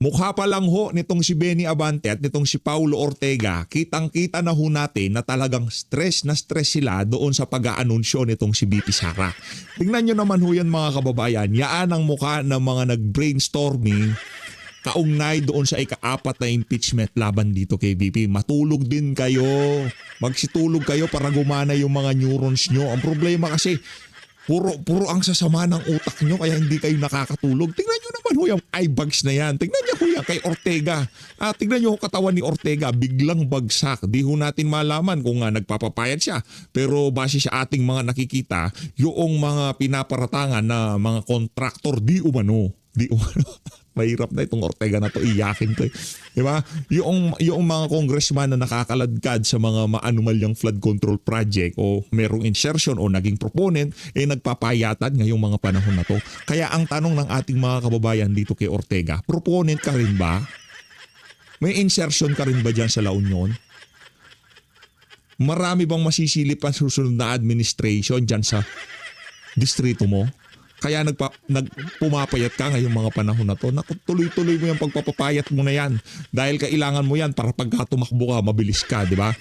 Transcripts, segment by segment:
Mukha pa lang ho nitong si Benny Abante at nitong si Paulo Ortega, kitang-kita na ho natin na talagang stress na stress sila doon sa pag-aanunsyo nitong si BP Sara. Tingnan nyo naman ho yan mga kababayan, yaan ang mukha ng mga nag-brainstorming kaugnay doon sa ika-4 na impeachment laban dito kay BP. Matulog din kayo, magsitulog kayo para gumana yung mga neurons nyo. Ang problema kasi, Puro ang sasama ng utak nyo kaya hindi kayo nakakatulog. Tingnan nyo naman ho yung eye bags na yan. Tingnan nyo ho yan kay Ortega. Tingnan nyo ho katawan ni Ortega. Biglang bagsak. Di ho natin malaman kung nagpapapayat siya. Pero base sa ating mga nakikita, yung mga pinaparatangan na mga kontraktor, di umano. Mahirap na itong Ortega na to, iyakin to. Diba? Yung mga congressman na nakakaladkad sa mga maanumalyang flood control project o merong insertion o naging proponent, nagpapayatan ngayong mga panahon na to. Kaya ang tanong ng ating mga kababayan dito kay Ortega, proponent ka rin ba? May insertion ka rin ba dyan sa La Union? Marami bang masisilip ang susunod na administration dyan sa distrito mo? Kaya pumapayat ka ngayong mga panahon na to. Tuloy-tuloy mo yung pagpapapayat mo na yan. Dahil kailangan mo yan para pagka tumakbo ka, mabilis ka, di ba?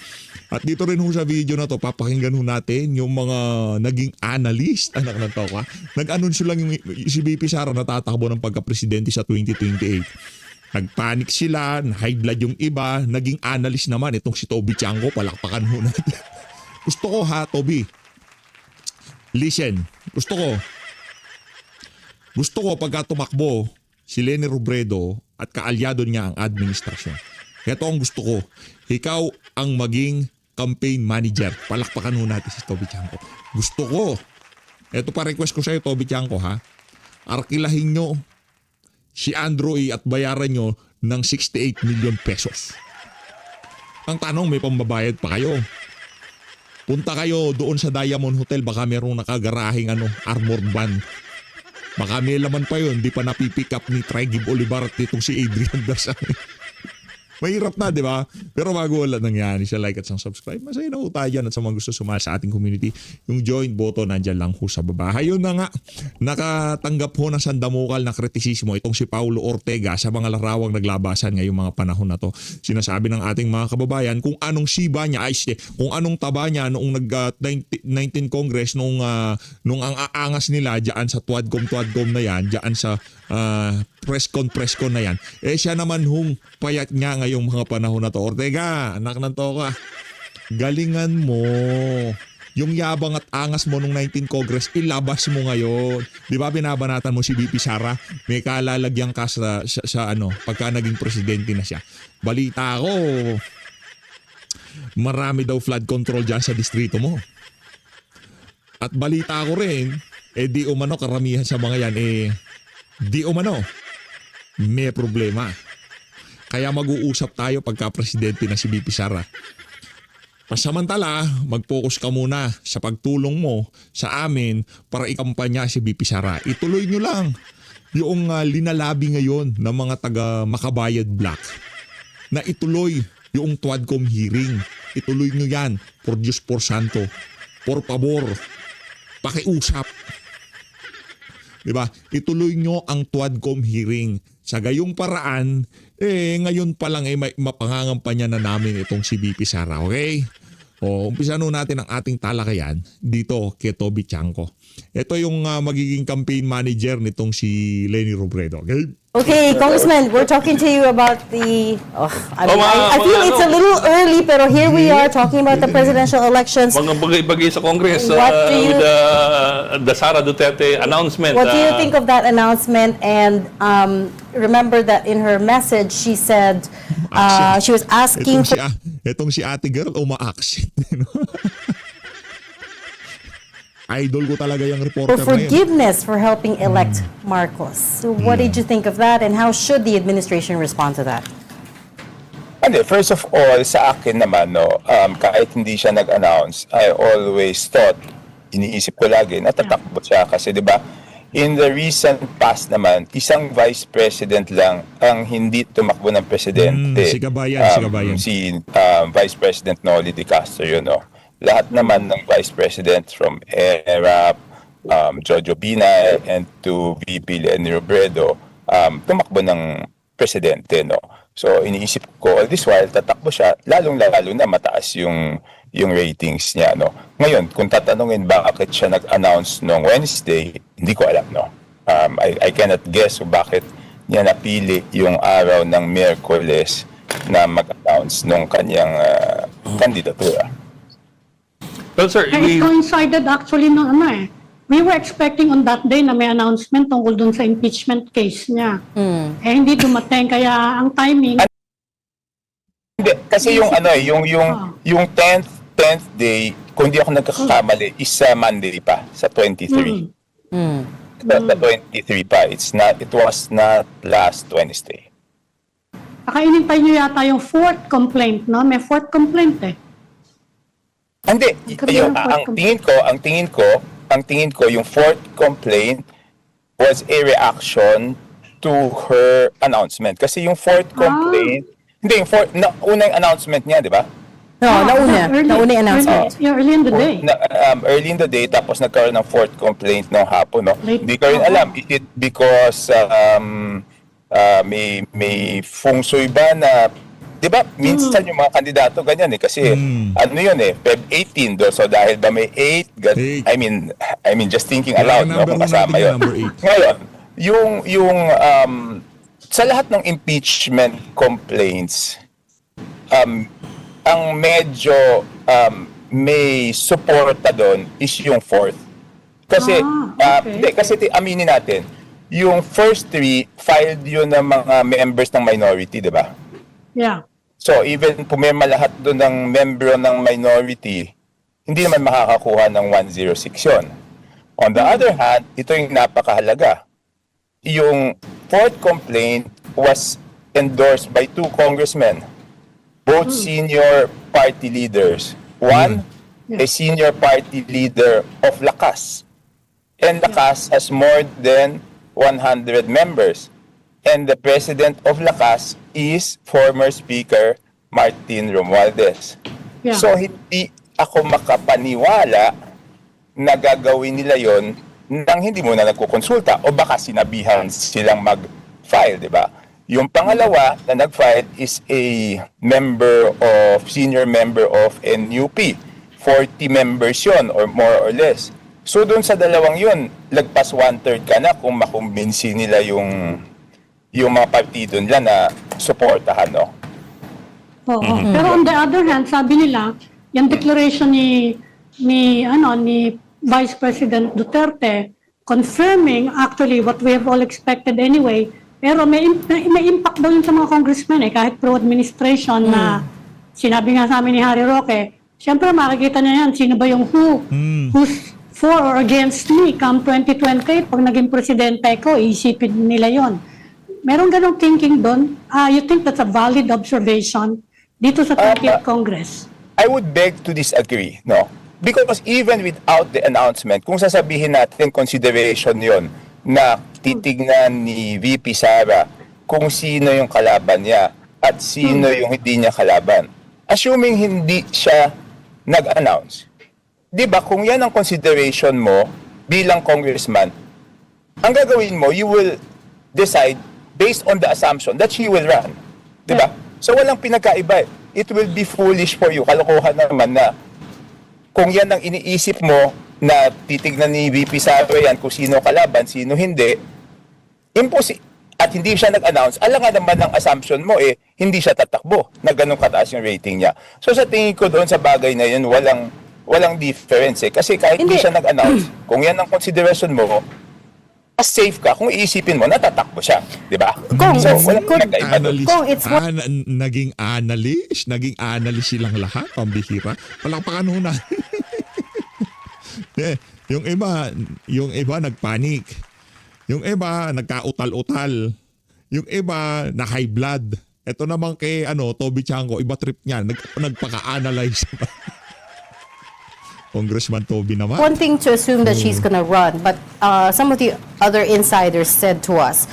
At dito rin ho sa video na to, papakinggan ho natin yung mga naging analyst. Anak na to ka. Nag-anunsyo lang yung si BP Sara natatakbo ng pagka-presidente sa 2028. Nagpanic sila, high blood yung iba, naging analyst naman. Itong si Toby Chango, palakpakan ho natin. Gusto ko ha, Toby. Listen, Gusto ko pagka tumakbo si Leni Robredo at kaalyado niya ang administrasyon. Ito ang gusto ko. Ikaw ang maging campaign manager. Palakpakan ho natin si Toby Chanco. Gusto ko. Ito pa request ko sa iyo, Toby Chanco ha. Arkilahin nyo si Andrew E. at bayaran nyo ng 68 million pesos. Ang tanong, may pambabayad pa kayo. Punta kayo doon sa Diamond Hotel. Baka merong nakagarahing armored van. Baka may laman pa yun, di pa napipick up ni Trigib Olivar at itong si Adrian Dasay. Mahirap na, di ba? Pero bago wala nangyari, siya like at subscribe. Masaya na ho tayo dyan at sa mga gusto sumali sa ating community. Yung join button, nandyan lang ho sa baba. Ayun na nga, nakatanggap ho ng sandamukal na kritisismo itong si Paulo Ortega sa mga larawang naglabasan ngayong mga panahon na to. Sinasabi ng ating mga kababayan kung anong siba niya, kung anong taba niya noong nag-19 Congress, nung ang aangas nila dyan sa Tuadcom na yan, dyan sa presscon na yan. Siya naman hong payat niya ngayong mga panahon na to. Ortega, anak ng toka, galingan mo. Yung yabang at angas mo nung 19 Congress, ilabas mo ngayon. Di ba binabanatan mo si BP Sara? May kalalagyan ka sa pagka naging presidente na siya. Balita ko, marami daw flood control dyan sa distrito mo. At balita ko rin, di umano karamihan sa mga yan, di umano may problema. Kaya mag-uusap tayo pagka presidente na si BP Sara. Pasamantala, mag-focus ka muna sa pagtulong mo sa amin para ikampanya si BP Sara. Ituloy nyo lang yung linalabi ngayon ng mga taga Makabayad Black na ituloy yung Tuadcom hearing. Ituloy nyo yan. Por Diyos por Santo. Por favor. Pakiusap. Diba? Ituloy nyo ang Tuadcom hearing. Sa gayong paraan, ngayon pa lang mapangangampanya na namin itong si BP Sara, okay? Umpisa natin ang ating talakayan dito kay Toby Chanco. Ito yung magiging campaign manager nitong si Leni Robredo, okay? Okay, Congressman, we're talking to you about the... I feel it's a little early, pero here we are talking about the presidential elections. Mga bagay-bagay sa Congress with the Sara Duterte announcement. What do you think of that announcement? And remember that in her message, she said she was asking for... Itong si ate girl, uma-accent. Idol ko talaga yung reporter na yun. Forgiveness for helping elect Marcos. So what did you think of that, and how should the administration respond to that? First of all, sa akin naman, kahit hindi siya nag-announce, I always thought, iniisip ko lagi, natatakbo siya kasi 'di ba? In the recent past naman, isang vice president lang ang hindi tumakbo ng presidente. Si Kabayan. Si Vice President Noli de Castro, lahat naman ng vice president from ERAP, Jojo Binay, and to VP Leni Robredo, tumakbo ng presidente, no? So, iniisip ko, all this while, tatakbo siya, lalong-lalo na mataas yung ratings niya, no? Ngayon, kung tatanungin bakit siya nag-announce noong Wednesday, hindi ko alam, no? I cannot guess kung bakit niya napili yung araw ng Miyerkules na mag-announce nung kanyang kandidatura. Well, sir, It coincided actually no ano eh. We were expecting on that day na may announcement tungkol dun sa impeachment case niya. Eh hindi dumating kaya ang timing Hindi, kasi yung ano yung 10th day, kung di ako nagkakamali, is sa Monday pa, sa 23. Sa 23 pa. It was not last Wednesday. Kakainintay niyo yata yung fourth complaint, no? May fourth complaint eh. Hindi, Kabilang ang tingin ko, yung fourth complaint was a reaction to her announcement. Kasi yung fourth complaint, hindi, unang announcement niya, di ba? No, nauna yung announcement. Early in the day. Early in the day, tapos nagkaroon ng fourth complaint ng hapon, no? Late. Hindi ko rin alam, is it because may feng shui ba na, di ba, minsan yung mga kandidato ganyan eh, kasi ano yun eh, Feb 18 do, so dahil ba may 8, I mean just thinking aloud, no, kung kasama yun. Number 8. Ngayon, yung sa lahat ng impeachment complaints, ang medyo may suporta doon is yung fourth. Kasi, okay. hindi, kasi aminin natin, yung first 3 filed yun ng mga members ng minority, di ba? Yeah. So, even pumirma lahat doon ng membro ng minority, hindi naman makakakuha ng 106 yun. On the other hand, ito yung napakahalaga. Yung fourth complaint was endorsed by 2 congressmen, both senior party leaders. One, a senior party leader of Lakas. And Lakas has more than 100 members. And the president of Lakas is former Speaker Martin Romualdez. Yeah. So, hindi ako makapaniwala na gagawin nila yon nang hindi mo na nagkukonsulta o baka sinabihan silang mag-file, di ba? Yung pangalawa na nag-file is a senior member of NUP. 40 members yon or more or less. So doon sa dalawang yun, lagpas 1/3 ka na kung makumbinsi nila yung mga partido nila na suportahan, no? Oo. Pero on the other hand, sabi nila, yung declaration ni Vice President Duterte confirming actually what we have all expected anyway, pero may impact daw yun sa mga congressmen eh, kahit pro-administration na sinabi nga sa amin ni Harry Roque, siyempre makikita niya yan, sino ba yung who's for or against me come 2028, pag naging presidente ko, iisipin nila yon. Meron ganong thinking doon? You think that's a valid observation dito sa 30th Congress? I would beg to disagree, no? Because even without the announcement, kung sasabihin natin consideration yon na titignan ni VP Sara kung sino yung kalaban niya at sino yung hindi niya kalaban. Assuming hindi siya nag-announce. 'Di ba kung yan ang consideration mo bilang congressman, ang gagawin mo, you will decide based on the assumption that she will run. 'Di ba? So walang pinagkaiba. It will be foolish for you. Kalokohan naman na kung yan ang iniisip mo na titignan ni VP Sara yan kung sino kalaban, sino hindi, at hindi siya nag-announce, alangan naman ang assumption mo hindi siya tatakbo na ganun kataas yung rating niya. So sa tingin ko doon sa bagay na yun, walang difference kasi kahit hindi siya nag-announce, kung yan ang consideration mo, mas safe ka kung iisipin mo natatakbo siya, di ba? So walang pinagkaiba doon. Naging analyst silang lahat, pambihira. Palakpakan ho na. yung iba nagpanik. Yung iba nagkautal-utal. Yung iba na high blood. Ito naman kay Toby Chango, iba trip niya, nagpaka-analyze. Congressman Toby naman. Wanting to assume that she's gonna run, but some of the other insiders said to us,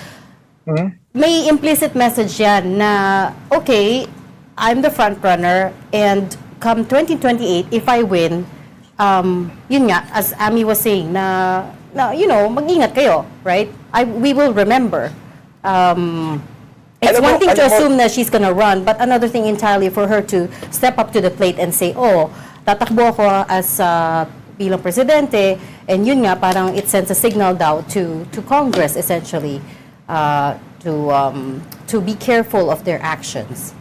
may implicit message yan na, okay, I'm the front runner, and come 2028, if I win, yun nga, as Ami was saying, na mag-ingat kayo, right? We will remember. It's Alam mo- one thing to alam mo- assume na she's gonna run, but another thing entirely for her to step up to the plate and say, oh, tatakbo ako as bilang presidente, and yun nga, parang it sends a signal daw to Congress, essentially, to be careful of their actions.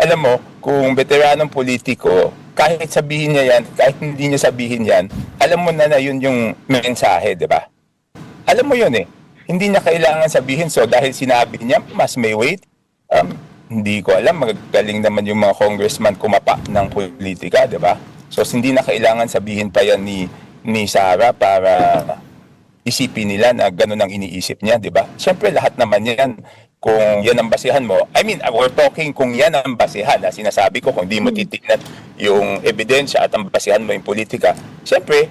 Alam mo, kung veteranong politiko, kahit sabihin niya yan, kahit hindi niya sabihin yan, alam mo na yun yung mensahe, di ba? Alam mo yun eh. Hindi niya kailangan sabihin, so dahil sinabi niya, mas may weight. Hindi ko alam, magagaling naman yung mga congressman kumapa ng politika, di ba? So hindi na kailangan sabihin pa yan ni Sara para isipin nila na gano'n ang iniisip niya, di ba? Siyempre lahat naman yan, kung yan ang basihan mo, I mean, we're talking kung yan ang basihan, sinasabi ko, kung di mo titignan yung ebidensya at ang basihan mo yung politika, siyempre,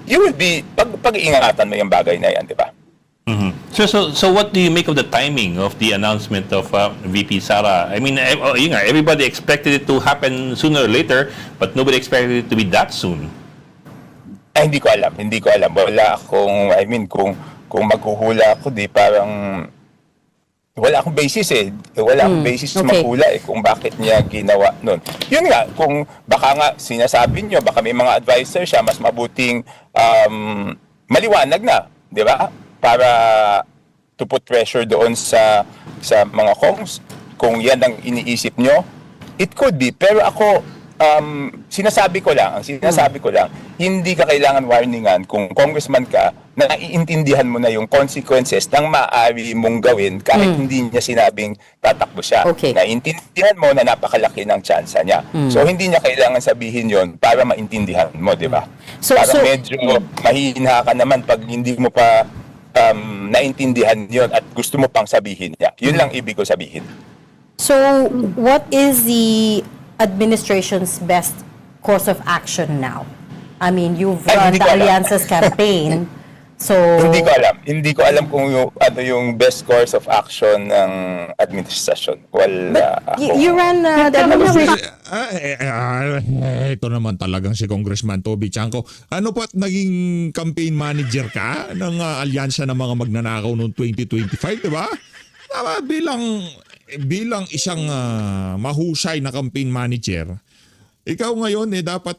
you will be, pag-iingatan mo yung bagay na yan, di ba? So what do you make of the timing of the announcement of VP Sara? I mean, yun nga, everybody expected it to happen sooner or later, but nobody expected it to be that soon. Ay, hindi ko alam. Wala akong, I mean, kung maghuhula ako, di parang, wala akong basis eh. Wala akong basis okay. maghula eh kung bakit niya ginawa nun. Yun nga, kung baka nga sinasabi niyo, baka may mga advisor siya, mas mabuting maliwanag na, di ba? Para to put pressure doon sa mga kongs. Kung yan ang iniisip nyo, it could be. Pero ako, sinasabi ko lang, hindi ka kailangan warningan kung congressman ka na naiintindihan mo na yung consequences ng maaari mong gawin kahit hindi niya sinabing tatakbo siya. Okay. Naiintindihan mo na napakalaki ng tsansa niya. So, hindi niya kailangan sabihin yon para maintindihan mo, di ba? Para medyo mahina ka naman pag hindi mo pa naintindihan yon at gusto mo pang sabihin niya. Yun lang ibig ko sabihin. So, what is the administration's best course of action now? I mean, you've Ay, run hindi the ko alam. Alliance's campaign. So, Hindi ko alam kung ano yung best course of action ng administrasyon. Wala you ran the administration. Ito naman talagang si Congressman Toby Chanco. Ano pa't naging campaign manager ka ng alyansa ng mga magnanakaw noong 2025, di ba? Bilang isang mahusay na campaign manager, ikaw ngayon dapat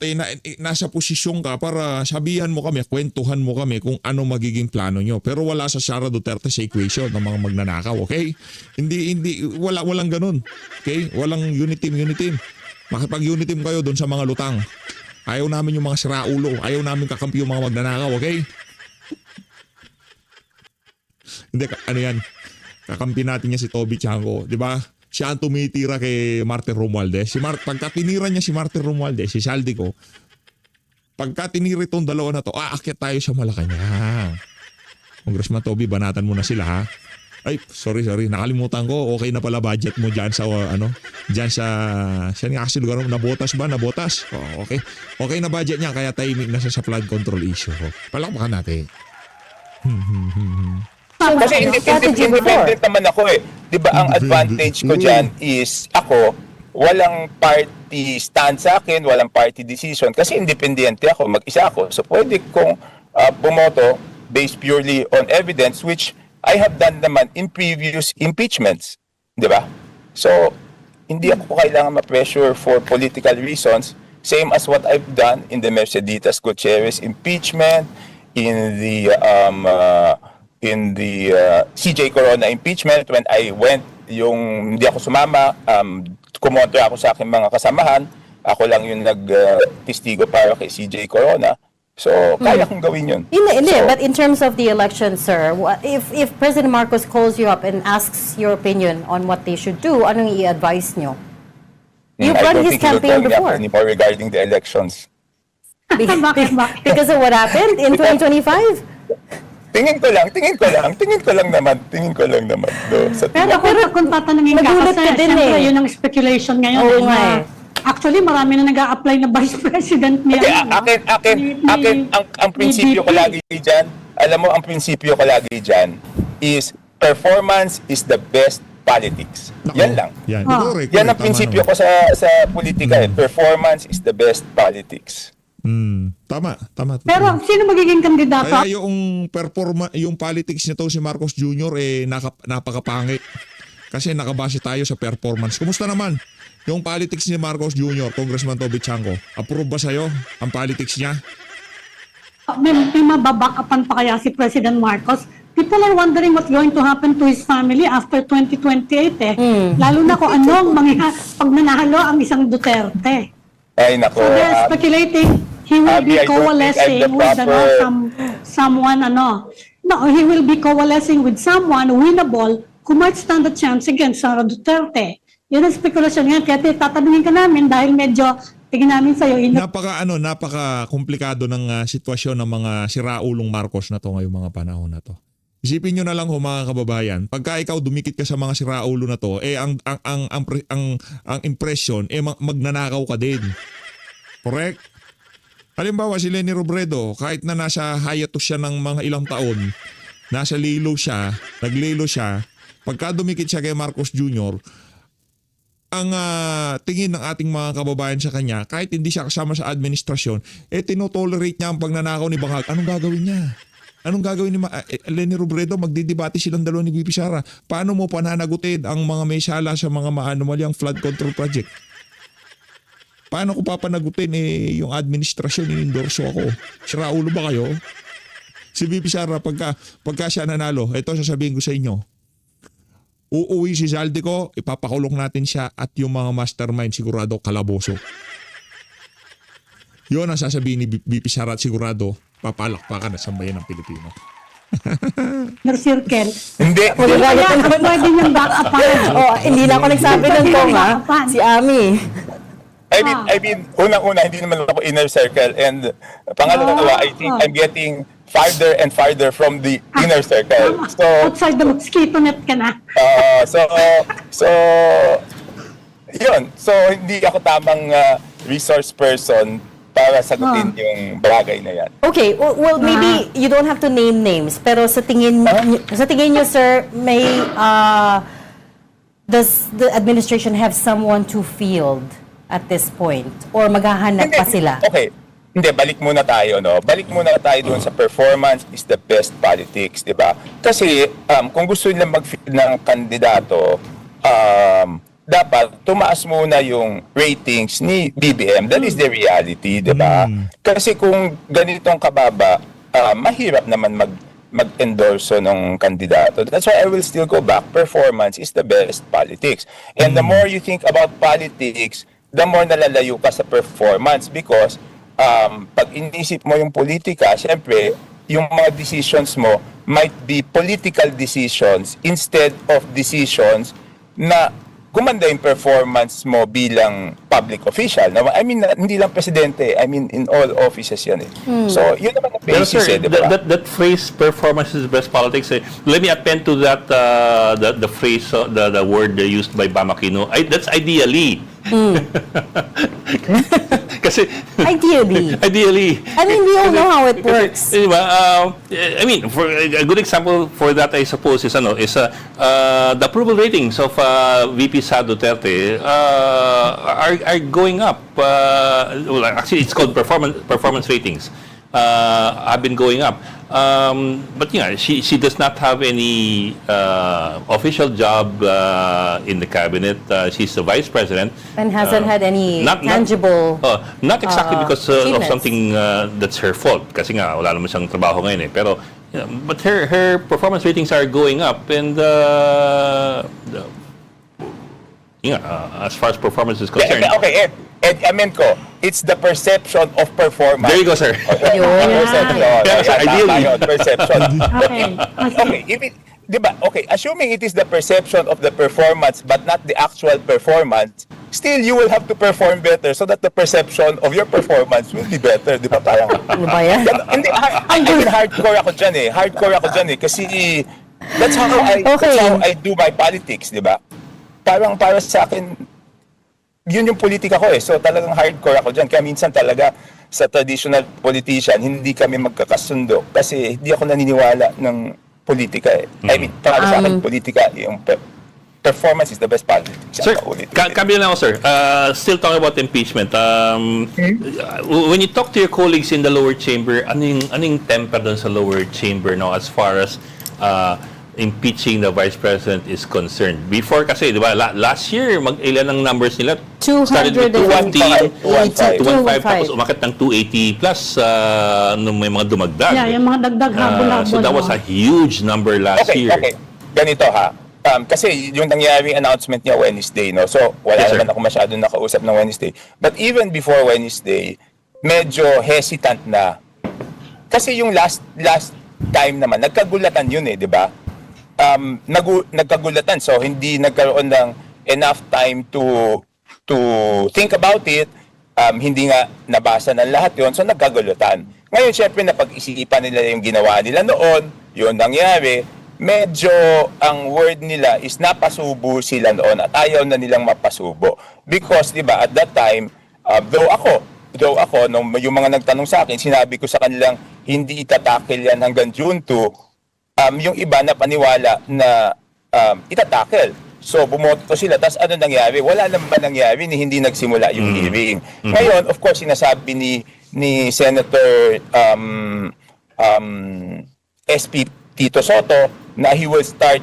nasa posisyon ka para sabihan mo kami, kwentuhan mo kami kung ano magiging plano nyo. Pero wala sa Sara Duterte sa equation ng mga magnanakaw, okay? Walang ganun. Okay? Walang unit team. Makipag-unit team kayo doon sa mga lutang. Ayaw namin yung mga siraulo. Ayaw namin kakampi yung mga magnanakaw, okay? Hindi, ano yan? Kakampi natin niya si Toby Chanco, di ba? Siya ang tumitira kay Martin Romualdez. Pagka tinira niya si Martin Romualdez, si Saldico, pagka tinira itong dalawa na to, aakyat tayo sa Malacanang. Congressman Toby, banatan mo na sila, ha? Ay, sorry. Nakalimutan ko. Okay na pala budget mo dyan sa, dyan sa nga kasi lugar mo, nabotas ba? Nabotas? Oh, okay. Okay na budget niya, kaya timing na siya sa flood control issue. Palakpakan natin. Kasi independent naman ako eh. Di ba ang advantage ko dyan is ako, walang party stand sa akin, walang party decision. Kasi independente ako, mag-isa ako. So pwede kong bumoto based purely on evidence which I have done naman in previous impeachments. Di ba? So, hindi ako kailangan ma-pressure for political reasons. Same as what I've done in the Merceditas Gutierrez impeachment, in the CJ Corona impeachment when I went, hindi ako sumama, kumontra ako sa aking mga kasamahan, ako lang yung nag-testigo para kay CJ Corona. So, kaya kong gawin yun. But in terms of the election, sir, if President Marcos calls you up and asks your opinion on what they should do, anong i-advise nyo? You've run his campaign before. Anymore regarding the elections. Because of what happened in 2025? Tingin ko lang naman. Pero kung tatanungin ka, Nagulat ka kasi din siyempre eh. yun ang speculation ngayon. Oo eh, nga na eh. Actually, marami na nag-a-apply na vice president niya. Ang prinsipyo ko lagi dyan, alam mo, ang prinsipyo ko lagi dyan is performance is the best politics. Yan lang. Yan. Yan ang prinsipyo ko sa politika. Performance is the best politics. Tama. Pero sino magiging kandidato? Kaya yung politics nito si Marcos Jr. Napakapangit. Kasi nakabase tayo sa performance. Kumusta naman yung politics ni Marcos Jr., Congressman Toby Chango? Approve ba sa'yo ang politics niya? May mababackupan pa kaya si President Marcos? People are wondering what's going to happen to his family after 2028 eh. Lalo na kung anong pag nanalo ang isang Duterte. Ay, nako. So they're speculating he will Abby, be I don't think I'm coalescing the with someone No, he will be coalescing with someone winnable who might stand a chance against Sara Duterte. Yun ang spekulasyon nga. Kaya tatanungin ka namin dahil medyo tingin namin sa'yo. Napaka komplikado ng sitwasyon ng mga siraulong Marcos na to ngayong mga panahon na to. Isipin nyo na lang ho mga kababayan, pagka ikaw dumikit ka sa mga siraulo na to, ang impression magnanakaw ka din. Correct? Halimbawa si Leni Robredo, kahit na nasa hiatus siya ng mga ilang taon, nasa naglilo siya, pagka dumikit siya kay Marcos Jr., ang tingin ng ating mga kababayan sa kanya, kahit hindi siya kasama sa administrasyon, tinotolerate niya ang pagnanakaw ni Bangag. Anong gagawin niya? Anong gagawin ni Leni Robredo? Magdidebate silang dalawa ni VP Sara. Paano mo pananagutin ang mga may sala sa mga maanomalyang flood control project? Paano ko papanagutin yung administrasyon, inendorso ako? Siraulo ba kayo? Si VP Sara, pagka siya nanalo, ito sasabihin ko sa inyo, uuwi si Zaldico, ipapakulong natin siya at yung mga mastermind sigurado kalaboso. Yun ang sasabihin ni VP Sara at sigurado papalakpakan na sambayan ng Pilipino. Your circle. Hindi. Kaya pwede niyang backupan. Hindi na ako nagsabi ng Kong, ha? Si Ami. I mean, unang-una, hindi naman ako inner circle. And pangalawa, I think I'm getting farther and farther from the inner circle. So, Outside the mosquito net ka na. so, yun. So, hindi ako tamang resource person para sagutin yung bagay na yan. Okay, well maybe you don't have to name names, pero sa tingin niyo sir, may does the administration have someone to field at this point or maghahanap pa sila? Okay. Hindi, balik muna tayo, no? Balik muna tayo doon sa performance is the best politics, di ba? Kasi kung gusto nila mag-field ng kandidato, dapat tumaas muna yung ratings ni BBM. That is the reality, di ba? Kasi kung ganitong kababa, mahirap naman mag-endorso ng kandidato. That's why I will still go back. Performance is the best politics. And the more you think about politics, the more nalalayo ka sa performance because pag inisip mo yung politika, syempre, yung mga decisions mo might be political decisions instead of decisions na gumanda yung performance mo bilang public official. No? I mean, hindi lang presidente. I mean, in all offices yan eh. So, yun naman ang Pero basis sir, eh, di ba? that phrase, performance is best politics, let me append to that, the phrase, the word used by Bam Aquino. That's ideally. Kasi, Ideally. I mean, we all know how it works. Kasi, diba, I mean, for a good example for that, I suppose, is the approval ratings of VP Sara Duterte are going up. Well, actually, it's called performance ratings. Have been going up. But yeah, she does not have any official job in the cabinet. She's the vice president. And hasn't had any tangible Not exactly because of achievements. something that's her fault. Kasi nga, wala naman siyang trabaho ngayon eh. Pero, but her performance ratings are going up. And as far as performance is concerned. Okay, Ed, amen ko. It's the perception of performance. There you go, sir. Perception. Yeah, sir, ideally. Perception. Okay. Okay, di ba? Okay, assuming it is the perception of the performance but not the actual performance, still you will have to perform better so that the perception of your performance will be better. Di ba? Parang, Ano ba yan? hindi, I mean, hardcore ako dyan eh. Kasi that's how I do my politics, di ba? Parang para sa akin, yun yung politika ko eh. So talagang hardcore ako dyan. Kaya minsan talaga sa traditional politician, hindi kami magkakasundo. Kasi hindi ako naniniwala ng politika eh. I mean, para sa akin, politika, yung performance is the best politics. Sir, kami na ako, sir. Still talking about impeachment. When you talk to your colleagues in the lower chamber, anong temper doon sa lower chamber no, as far as impeaching the Vice President is concerned. Before kasi, di ba, last year, ilan ang numbers nila? 200 Started with 215, 215, 215. tapos umakit ng 280 plus nung may mga dumagdag. Yeah, yung mga dagdag habol-habol. So that was a huge number last Okay, year. okay. Ganito ha. Kasi yung nangyaring announcement niya Wednesday, no? So, wala Yes, sir. naman ako masyadong nakausap ng Wednesday. But even before Wednesday, medyo hesitant na. Kasi yung last time naman, nagkagulatan yun di ba? Nagkagulatan. So, hindi nagkaroon ng enough time to think about it. Hindi nga nabasa ng lahat yun. So, nagkagulatan. Ngayon, syempre, napag-isipan nila yung ginawa nila noon. Yun nangyari. Medyo ang word nila is napasubo sila noon at ayaw na nilang mapasubo. Because, di ba, at that time, though ako, nung yung mga nagtanong sa akin, sinabi ko sa kanilang, hindi itatakil yan hanggang June 2, yung iba na paniwala na itatakil. So, bumoto sila. Tapos ano nangyari? Wala naman nangyari ni hindi nagsimula yung hearing. Ngayon, of course, sinasabi ni Senator SP Tito Soto na he will start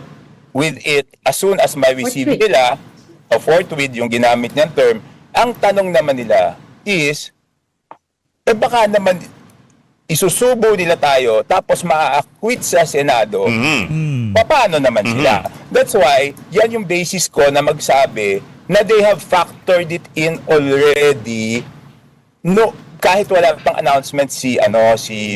with it as soon as ma-receive Forthwith. nila, o forthwith yung ginamit niyang term. Ang tanong naman nila is, baka naman isusubo nila tayo tapos maa-acquit sa Senado, paano naman sila? That's why, yan yung basis ko na magsabi na they have factored it in already kahit wala pang announcement si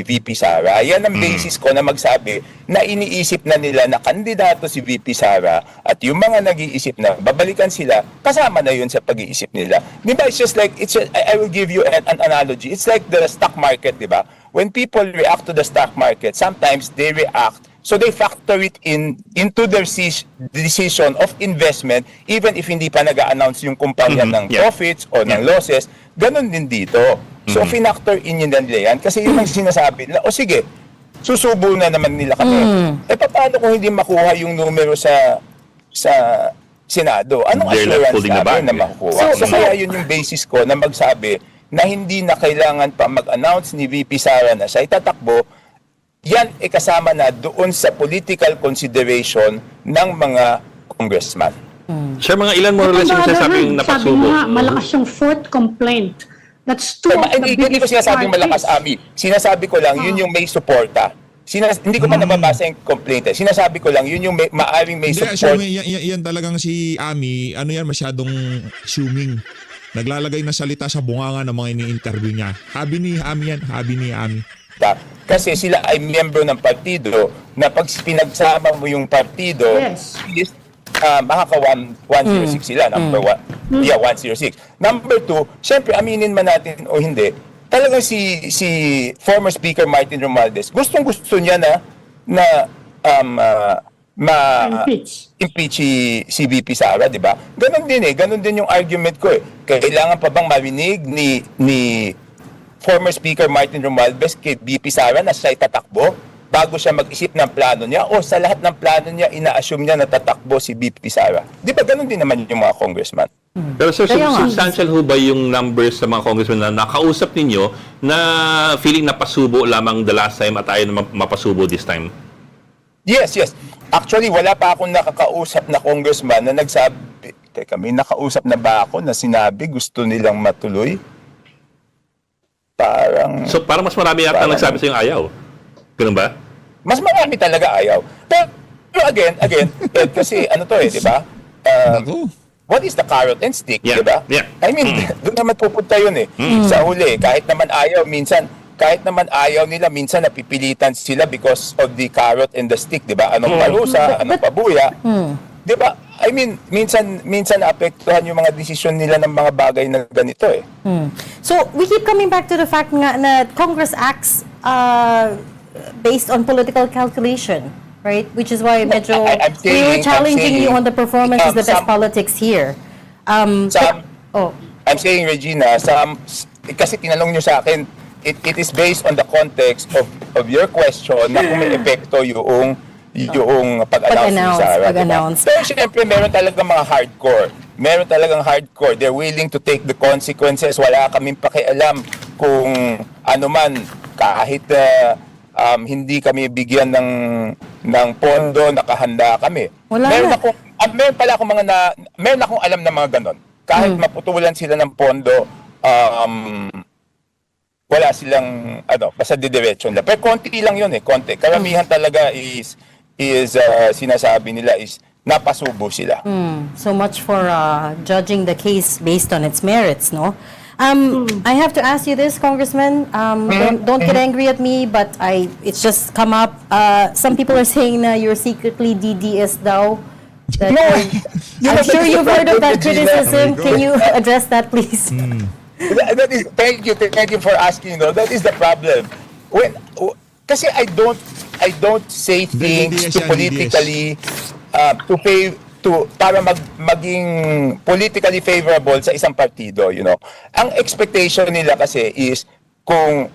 VP Sara. Yan ang basis ko na magsabi na iniisip na nila na kandidato si VP Sara at yung mga nag-iisip na babalikan sila, kasama na yun sa pag-iisip nila. Di ba? It's just like, I will give you an analogy. It's like the stock market, di ba? When people react to the stock market, sometimes they react, so they factor it into their decision of investment even if hindi pa nag-a-announce yung kumpanya ng profits o ng losses. Ganon din dito. So, finactor in yun nila yan. Kasi yun ang sinasabi nila, sige, susubo na naman nila kami. Paano kung hindi makuha yung numero sa Senado? Anong They're left assurance holding the namin bag, na eh. makukuha? So, kaya yun yung basis ko na magsabi na hindi na kailangan pa mag-announce ni VP Sara na siya itatakbo. Yan kasama na doon sa political consideration ng mga congressman. Sir, mga ilan more or less yung sinasabing napasubo? Sabi nga, malakas yung fourth complaint. That's two of the Hindi ko biggest sinasabing malakas, parties. Ami. Sinasabi ko lang, yun yung may suporta. Hindi ko pa nababasa yung complaint. Sinasabi ko lang, yun yung maaring may Hindi, support. yan talagang si Ami, masyadong assuming. Naglalagay na salita sa bunganga ng mga ini-interview niya. Habi ni Ami. Kasi sila ay miyembro ng partido na pag pinagsama mo yung partido, Yes. is, makaka 106 sila, number one. Yeah, 106. Number two, syempre, aminin man natin o hindi, talagang si former Speaker Martin Romualdez, gustong-gusto niya na impeach si VP Sara, di ba? Ganon din yung argument ko. Kailangan pa bang marinig ni former Speaker Martin Romualdez kay VP Sara na siya itatakbo bago siya mag-isip ng plano niya, o sa lahat ng plano niya, ina-assume niya na tatakbo si VP Sara? Di ba ganon din naman yung mga congressman? Pero sir, Kaya nga. substantial ho ba yung numbers sa mga congressmen na nakausap ninyo na feeling napasubo lamang the last time at ayaw na mapasubo this time? Yes. Actually, wala pa akong nakakausap na congressman na nagsabi, teka, may nakausap na ba ako na sinabi gusto nilang matuloy? So parang mas marami yata Parang- nagsabi sa yung ayaw. Ganun ba? Mas marami talaga ayaw. Pero again, kasi di ba? Ako. What is the carrot and stick, Yeah, di ba? yeah. I mean, doon naman pupunta yun sa huli. Kahit naman ayaw nila, minsan napipilitan sila because of the carrot and the stick, di ba? Anong parusa, anong pabuya. Di ba? I mean, minsan naapektuhan yung mga desisyon nila ng mga bagay na ganito So, we keep coming back to the fact nga na Congress acts based on political calculation, right? Which is why medyo I'm we were saying- challenging you on the performance is the best some- politics here. I'm saying, Regina, kasi tinanong nyo sa akin, it is based on the context of your question na kung may epekto yung pag-announce ni Sarah. Pag-announce. Pero syempre, meron talagang mga hardcore. They're willing to take the consequences. Wala kaming pakialam kung ano man, kahit hindi kami bigyan ng pondo, nakahanda kami. Wala meron na. akong meron akong alam na mga ganon. Kahit maputulan sila ng pondo, wala silang basta didiretso nila. Pero konti lang 'yun konti. Karamihan talaga is sinasabi nila is napasubo sila. So much for judging the case based on its merits, no? I have to ask you this, Congressman. Don't get angry at me, but it's just come up. Some people are saying na you're secretly DDS daw. That No. I'm sure you've heard of that criticism. Oh my God. Can you address that, please? That is, thank you for asking. That is the problem. Kasi I don't say things DDS to yan, politically para maging politically favorable sa isang partido, Ang expectation nila kasi is kung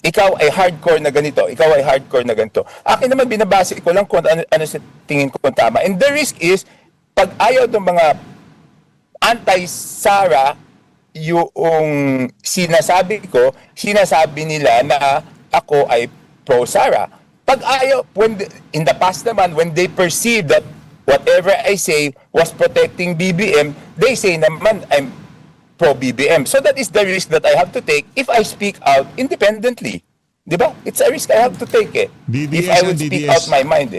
ikaw ay hardcore na ganito, ikaw ay hardcore na ganito. Akin naman binabase ko lang kung ano sa tingin ko kung tama. And the risk is pag ayaw ng mga anti-Sara yung sinasabi nila na ako ay pro-Sara. Pag ayaw, in the past naman, when they perceive that whatever I say was protecting BBM, they say naman I'm pro-BBM. So that is the risk that I have to take if I speak out independently. Diba? It's a risk I have to take DDS if I would and speak DDS. out my mind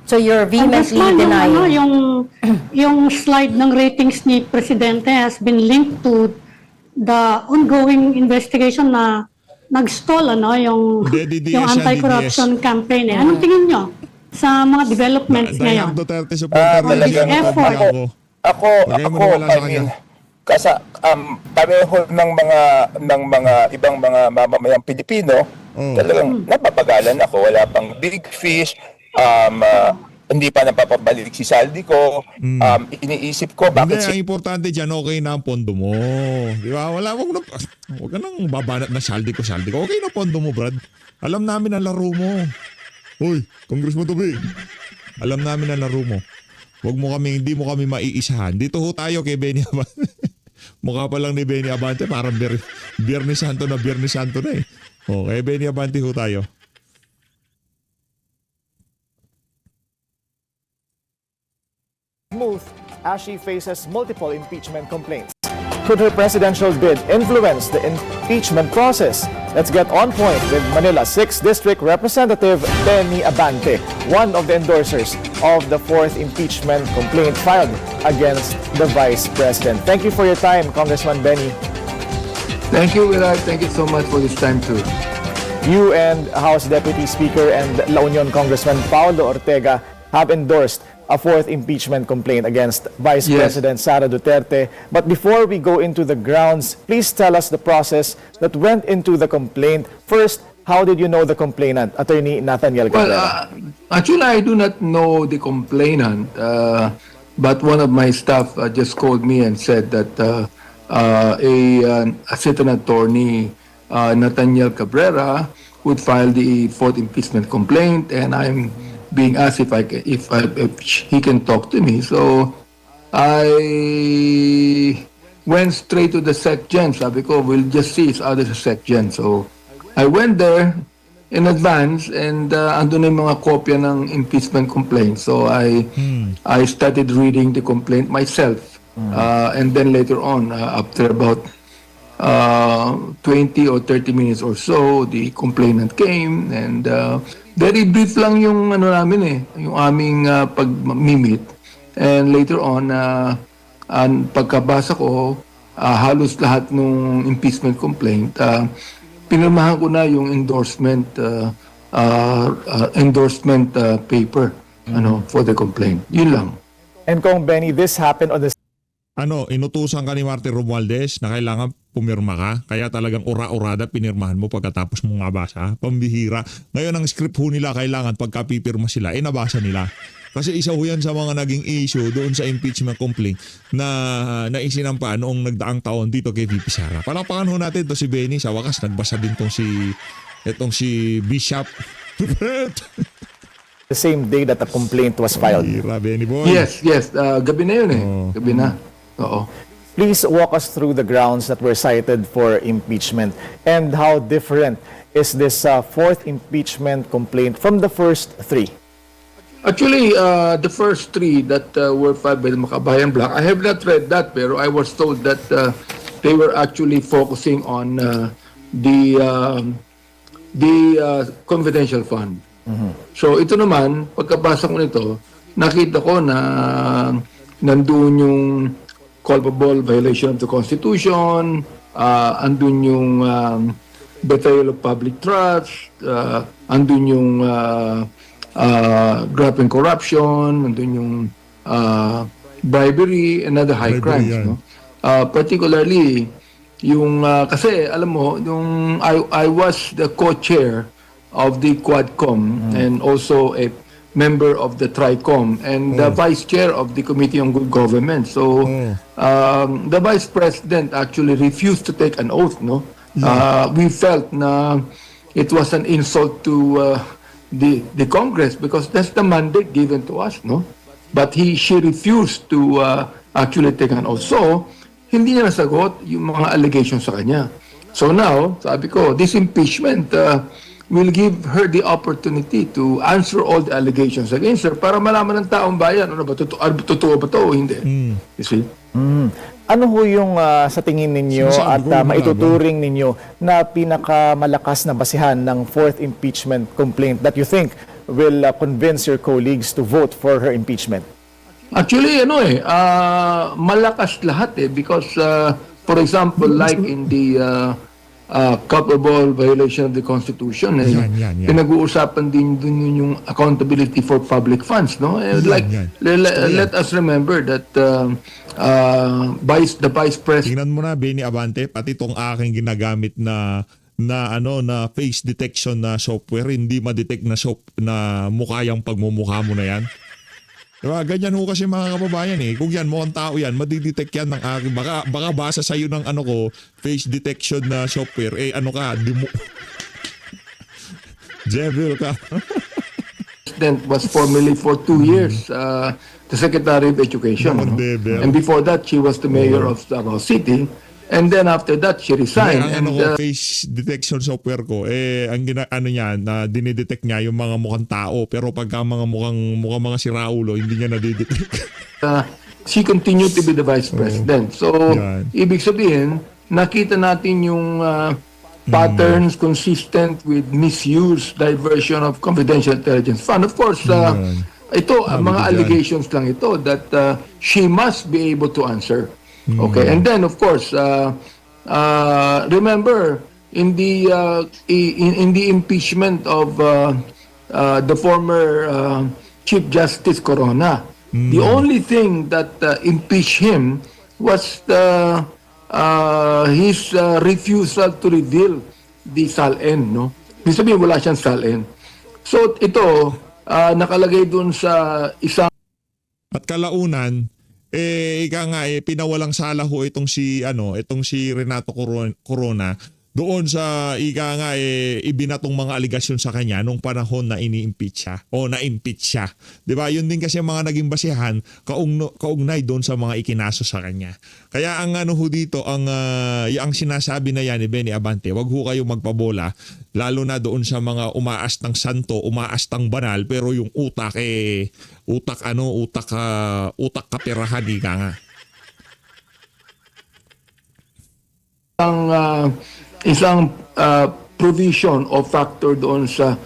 So you're vehemently Congressman, denying. yung slide ng ratings ni Presidente has been linked to the ongoing investigation na nag-stall yung DDS yan, anti-corruption campaign. Anong tingin nyo sa mga developments ngayon? Diane Duterte supporter talagang effort. Ako, Huwag mo maniwala sa I mean, kasi pareho ng mga ibang mga mamamayang Pilipino, talagang napapagalan ako. Wala pang big fish, hindi pa napapabalik si saldi ko, iniisip ko bakit Hindi, ang importante dyan, okay na ang pondo mo. Di ba? Huwag ka nang babanat na saldi ko. Okay na pondo mo, Brad. Alam namin ang laro mo. Hoy, Congressman Toby. Alam namin ang laro mo. Hindi mo kami maiisahan. Dito ho tayo kay Benny Abante. Mukha pa lang ni Benny Abante, parang Biyernes Santo na eh. Okay, Benny Abante ho tayo. Smooth as she faces multiple impeachment complaints. Could her presidential bid influence the impeachment process? Let's get on point with Manila's 6th District Representative Benny Abante, one of the endorsers of the 4th impeachment complaint filed against the Vice President. Thank you for your time, Congressman Benny. Thank you, Willard. Thank you so much for this time too. You and House Deputy Speaker and La Union Congressman Paulo Ortega have endorsed a 4th impeachment complaint against Vice Yes. President Sara Duterte. But before we go into the grounds, please tell us the process that went into the complaint. First, how did you know the complainant, Attorney Nathaniel Well, Cabrera? actually, I do not know the complainant, but one of my staff just called me and said that a certain attorney, Nathaniel Cabrera, would file the 4th impeachment complaint, and I'm being asked if he can talk to me. So I went straight to the SecGen. Sabi ko, we'll just see each other sa SecGen. So I went there in advance and andun na yung mga kopya ng impeachment complaint. So I started reading the complaint myself. And then later on, after about 20 or 30 minutes or so, the complainant came and very brief lang yung namin yung aming pag-meet. And later on, pagkabasa ko, halos lahat ng impeachment complaint, pinirmahan ko na yung endorsement paper for the complaint. Yun lang. And Kong Benny, this happened on the Inutusan ka ni Martin Romualdez na kailangan pumirma ka, kaya talagang ura-urada pinirmahan mo pagkatapos mong mabasa. Pambihira. Ngayon ang script ho nila kailangan pagka-pipirma sila, nabasa nila. Kasi isa ho yan sa mga naging issue doon sa impeachment complaint na isinampa noong nagdaang taon dito kay VP Sara. Palakpakan ho natin to si Benny. Sa wakas, nagbasa din itong si Bishop. the same day that the complaint was filed. Hira, Benny boy. Yes. Gabi na yun Gabi na. Oo. Please walk us through the grounds that were cited for impeachment and how different is this fourth impeachment complaint from the first three? Actually, the first three that were filed by the Makabayan Bloc, I have not read that, pero I was told that they were actually focusing on the confidential fund. So ito naman, pagkabasa ko nito, nakita ko na nandun yung culpable violation of the Constitution, andun yung betrayal of public trust, andun yung graft and corruption, andun yung bribery and other high Bribery, crimes. yan. No? Particularly, yung kasi alam mo, yung I was the co-chair of the Quadcom and also a member of the TRICOM and the vice chair of the Committee on Good Government. So the vice president actually refused to take an oath. No, we felt na it was an insult to the Congress because that's the mandate given to us. No, but she refused to actually take an oath. So hindi niya nasagot yung mga allegations sa kanya. So now, sabi ko, this impeachment will give her the opportunity to answer all the allegations against her para malaman ng taong bayan, ano ba, totoo ba ito o hindi. You see? Ano ho yung sa tingin ninyo Sinasabi at ko, maituturing ninyo na pinakamalakas na basihan ng fourth impeachment complaint that you think will convince your colleagues to vote for her impeachment? Actually, malakas lahat because, for example, like in the culpable violation of the Constitution, Yan. pinag-uusapan din dun yung accountability for public funds, no? Like, yan. let us remember that the Vice President Tingnan mo na, Benny Abante, pati itong aking ginagamit na face detection na software, hindi ma-detect na mukha yung pagmumukha mo na yan. Diba? Ganyan ho kasi mga kababayan Kung yan, mukhang tao yan, madidetect yan ng aking, baka basa sa'yo ng face detection na software, Jebel ka. was formerly for 2 years the Secretary of Education. Naman, No? Bebel. And before that, she was the mayor of Davao City. And then after that, she resigned. Ang And face detection software ko, ang na dinidetect niya yung mga mukhang tao, pero pagka mukhang mga siraulo, hindi niya nadidetect. she continued to be the Vice President. So, Yan. ibig sabihin, nakita natin yung patterns consistent with misuse, diversion of confidential intelligence fund. Of course, ito, Sabi mga ko dyan. allegations lang ito that she must be able to answer. Okay, and then of course, remember in the impeachment of the former Chief Justice Corona, the only thing that impeached him was his refusal to reveal the SALN, no? Ibig sabihin, wala siyang SALN. So ito, nakalagay dun sa isang At kalaunan, pinawalang sala ho itong si Renato Corona doon sa ibinatong mga aligasyon sa kanya nung panahon na ini-impeach siya o na-impeach siya. 'Di ba? Yun din kasi ang mga naging basihan kaugnay doon sa mga ikinaso sa kanya. Kaya ang ho dito ang sinasabi na yan ni Benny Abante, wag ho kayo magpabola lalo na doon sa mga umaastang santo, umaastang banal pero yung utak kapirahan nga. Isang provision o factor doon sa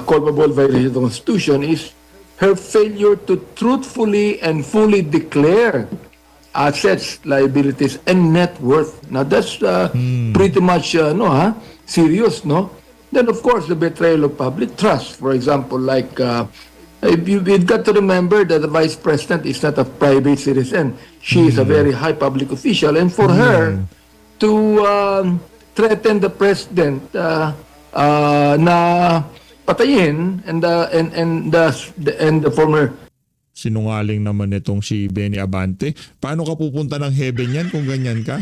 culpable violation of the Constitution is her failure to truthfully and fully declare assets, liabilities, and net worth. Now that's pretty much serious, no? Then of course the betrayal of public trust. For example, like you've got to remember that the Vice President is not a private citizen. She is a very high public official, and for her to threaten the president na patayin and the former Sinungaling naman itong si Benny Abante. Paano ka pupunta ng heaven yan kung ganyan ka?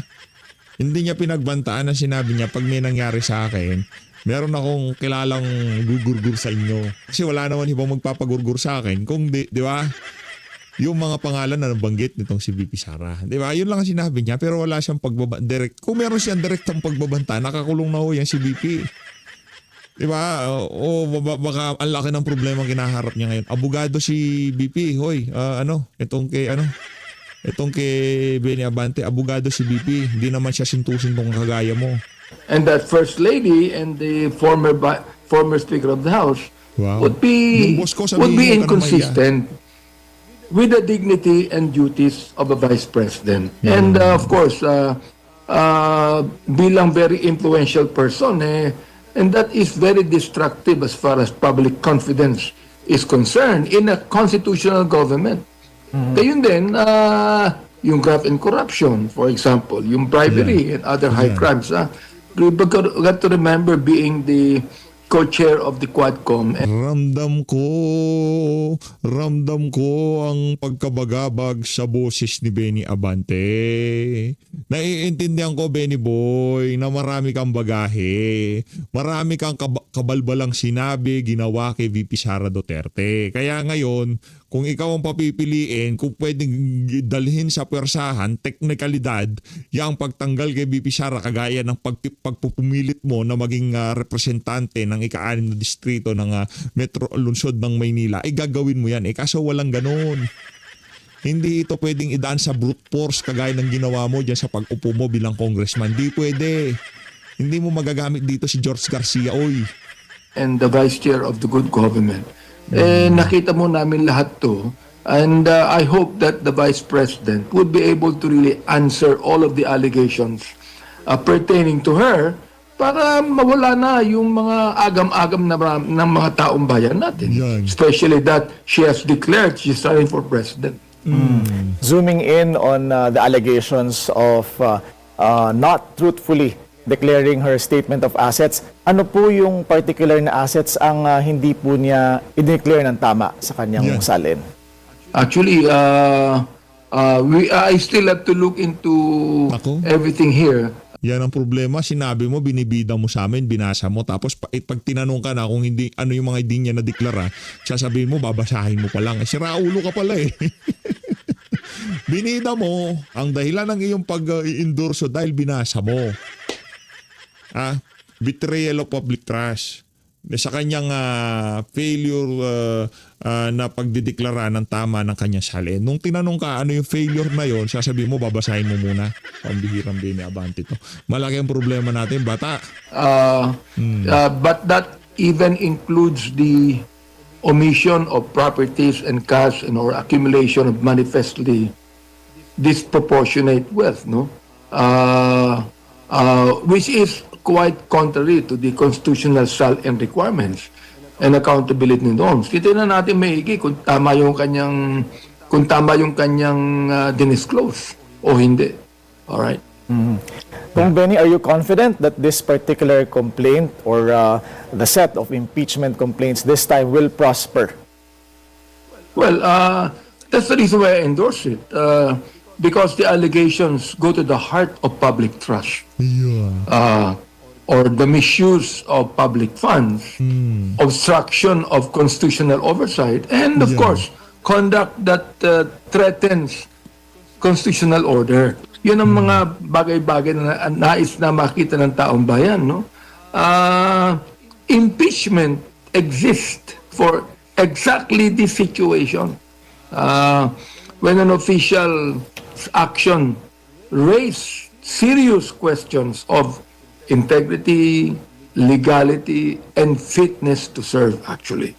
Hindi niya pinagbantaan na sinabi niya pag may nangyari sa akin, meron akong kilalang gugurgur sa inyo. Kasi wala naman ibang magpapagurgur sa akin kung di ba? Yung mga pangalan na nabanggit nitong si VP Sara. Di ba? Yun lang ang sinabi niya pero wala siyang direct. Kung meron siyang direktang pagbabanta, nakakulong na ho yan si VP. Di ba? Baka ang laki ng problema kinaharap niya ngayon. Abogado si BP. Hoy, itong kay Benny Abante, abogado si BP. Hindi naman siya sintusin tong kagaya mo. And that First Lady and the former Speaker of the House Wow. would be Yung boss ko, sabihin mo ka naman inconsistent with the dignity and duties of a Vice President. And of course, bilang very influential person, and that is very destructive as far as public confidence is concerned in a constitutional government. Kayun din, yung graft and corruption, for example, yung bribery and other high crimes. We got to remember being the co-chair of the Quadcom. Ramdam ko ang pagkabagabag sa boses ni Benny Abante. Naiintindihan ko, Benny Boy, na marami kang bagahe. Marami kang kabalbalang sinabi, ginawa kay VP Sara Duterte. Kaya ngayon, kung ikaw ang papipiliin, kung pwedeng dalhin sa pwersahan, teknikalidad, yung pagtanggal kay VP Sara, kagaya ng pagpupumilit mo na maging representante ng ika-6 na distrito ng Metro Lungsod ng Maynila, gagawin mo yan. Kaso walang ganun. Hindi ito pwedeng idaan sa brute force kagaya ng ginawa mo dyan sa pag-upo mo bilang congressman. Di pwede. Hindi mo magagamit dito si George Garcia, oy. And the Vice Chair of the Good Government. Nakita mo namin lahat to. And I hope that the Vice President would be able to really answer all of the allegations pertaining to her para mawala na yung mga agam-agam ng mga taong bayan natin. Yan. Especially that she has declared she's running for president. Zooming in on the allegations of not truthfully declaring her statement of assets, ano po yung particular na assets ang hindi po niya i-declare ng tama sa kanyang salin? Actually, I still have to look into everything here. Yan ang problema. Sinabi mo, binibida mo sa amin, binasa mo. Tapos pag tinanong ka na kung hindi, ano yung mga hindi niya nadeklara, sasabihin mo, babasahin mo pa lang. Siraulo ka pala eh. Binida mo ang dahilan ng iyong pag-endorso dahil binasa mo. Betrayal of public trust. Sa kanyang failure na pagdideklara ng tama ng kanyang salin. Nung tinanong ka ano yung failure na yon, sasabihin mo, babasahin mo muna. Pambihirang Benny Abante to. Malaki ang problema natin, bata. But that even includes the omission of properties and cash and or accumulation of manifestly disproportionate wealth, no? Which is quite contrary to the constitutional SAL and requirements and accountability norms. Titignan natin maigi kung tama yung kanyang dinisclose o hindi. All right. Kung Benny, are you confident that this particular complaint or the set of impeachment complaints this time will prosper? Well, that's the reason why I endorse it. Because the allegations go to the heart of public trust. Or the misuse of public funds, obstruction of constitutional oversight, and of course, conduct that threatens constitutional order. Yun ang mga bagay-bagay na nais na makita ng taong bayan. No? Impeachment exists for exactly this situation. When an official action raises serious questions of integrity, legality, and fitness to serve actually.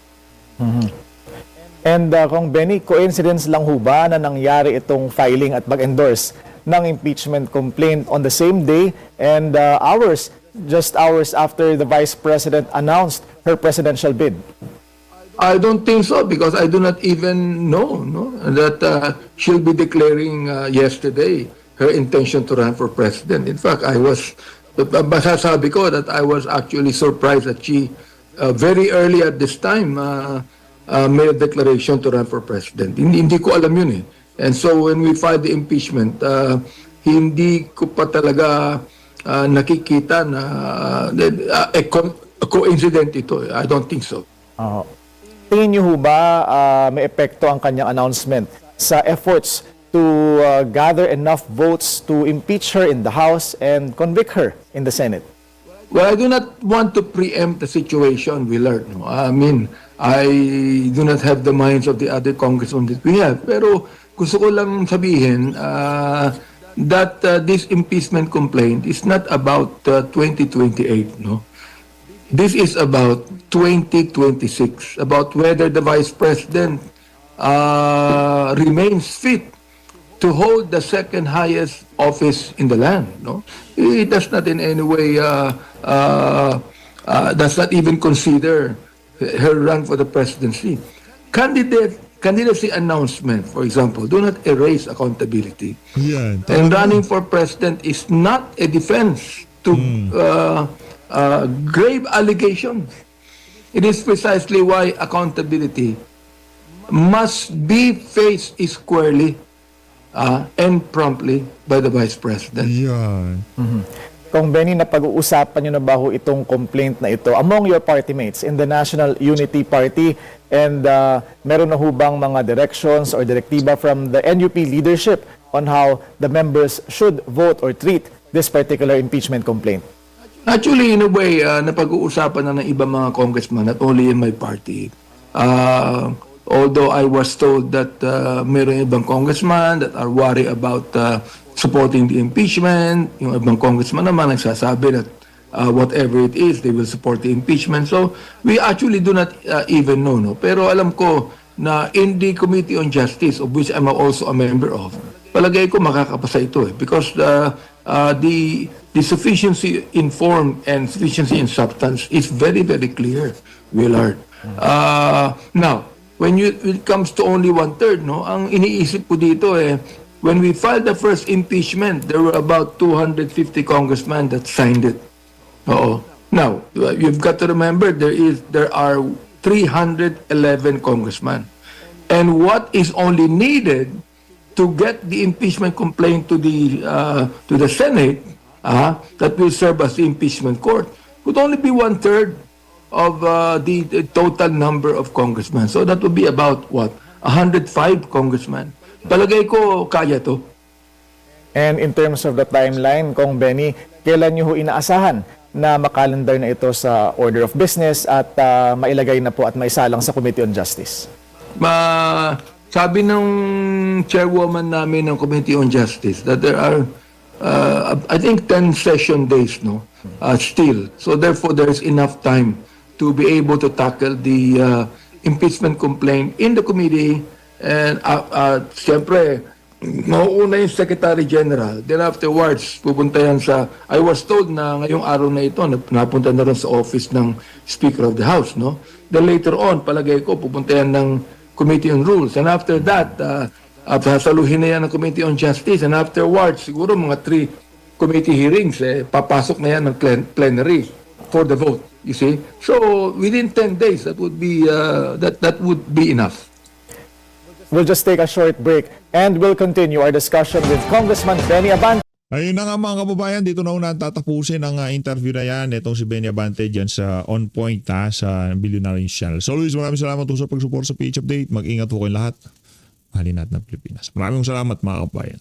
And kung Benny, coincidence lang ho ba na nangyari itong filing at mag-endorse ng impeachment complaint on the same day and just hours after the Vice President announced her presidential bid? I don't think so because I do not even know that she'll be declaring yesterday her intention to run for president. In fact, masasabi ko that I was actually surprised that she very early at this time made a declaration to run for president. Hindi ko alam yun eh. And so when we filed the impeachment, hindi ko pa talaga nakikita na a coincident ito. I don't think so. Tingin niyo ho ba may epekto ang kanyang announcement sa efforts to gather enough votes to impeach her in the House and convict her in the Senate? Well, I do not want to preempt the situation, Willard. No? I mean, I do not have the minds of the other congressmen that we have. Pero gusto ko lang sabihin that this impeachment complaint is not about 2028, no? This is about 2026, about whether the Vice President remains fit to hold the second highest office in the land. No, it does not in any way does not even consider her run for the presidency. Candidacy announcement, for example, do not erase accountability. Yan. And running for president is not a defense to grave allegations. It is precisely why accountability must be faced squarely and promptly by the Vice President. Yan. Kung Benny, napag-uusapan nyo na ba ho itong complaint na ito among your party mates in the National Unity Party? And meron na ho bang mga directions or direktiba from the NUP leadership on how the members should vote or treat this particular impeachment complaint? Actually, in a way, napag-uusapan na ng ibang mga congressman, not only in my party. Although I was told that mayroon ibang congressman that are worried about supporting the impeachment. Yung ibang congressman naman nagsasabi that whatever it is, they will support the impeachment. So, we actually do not even know. No? Pero alam ko na in the Committee on Justice, of which I'm also a member of, palagay ko makakapasa ito eh. Because the sufficiency in form and sufficiency in substance is very, very clear, Willard. Now, when it comes to only 1/3, no, ang iniisip ko dito when we filed the first impeachment, there were about 250 congressmen that signed it. Oo. Now, you've got to remember there are 311 congressmen. And what is only needed to get the impeachment complaint to the Senate that will serve as the impeachment court would only be 1/3 of the total number of congressmen. So that would be about what? 105 congressmen. Palagay ko kaya to. And in terms of the timeline, Kong Benny, kailan nyo ho inaasahan na makalendar na ito sa order of business at mailagay na po at maisalang sa Committee on Justice? Sabi ng chairwoman namin ng Committee on Justice that there are I think 10 session days still. So therefore there is enough time to be able to tackle the impeachment complaint in the committee. And siyempre, mauuna yung Secretary General. Then afterwards, pupunta yan I was told na ngayong araw na ito, napunta na rin sa office ng Speaker of the House. No? Then later on, palagay ko, pupunta yan ng Committee on Rules. And after that, sasaluhin na yan ng Committee on Justice. And afterwards, siguro mga 3 committee hearings, papasok na yan ng plenary for the vote. You see? So, within 10 days, that would be enough. We'll just take a short break and we'll continue our discussion with Congressman Benny Abante. Ayun na nga mga kababayan, dito na una tatapusin ang interview na yan. Itong si Benny Abante dyan sa On Point sa Billionaire News Channel. So Luis, maraming salamat po sa pag-support sa PH Update. Mag-ingat po kayong lahat. Mahalin natin ang Pilipinas. Maraming salamat mga kababayan.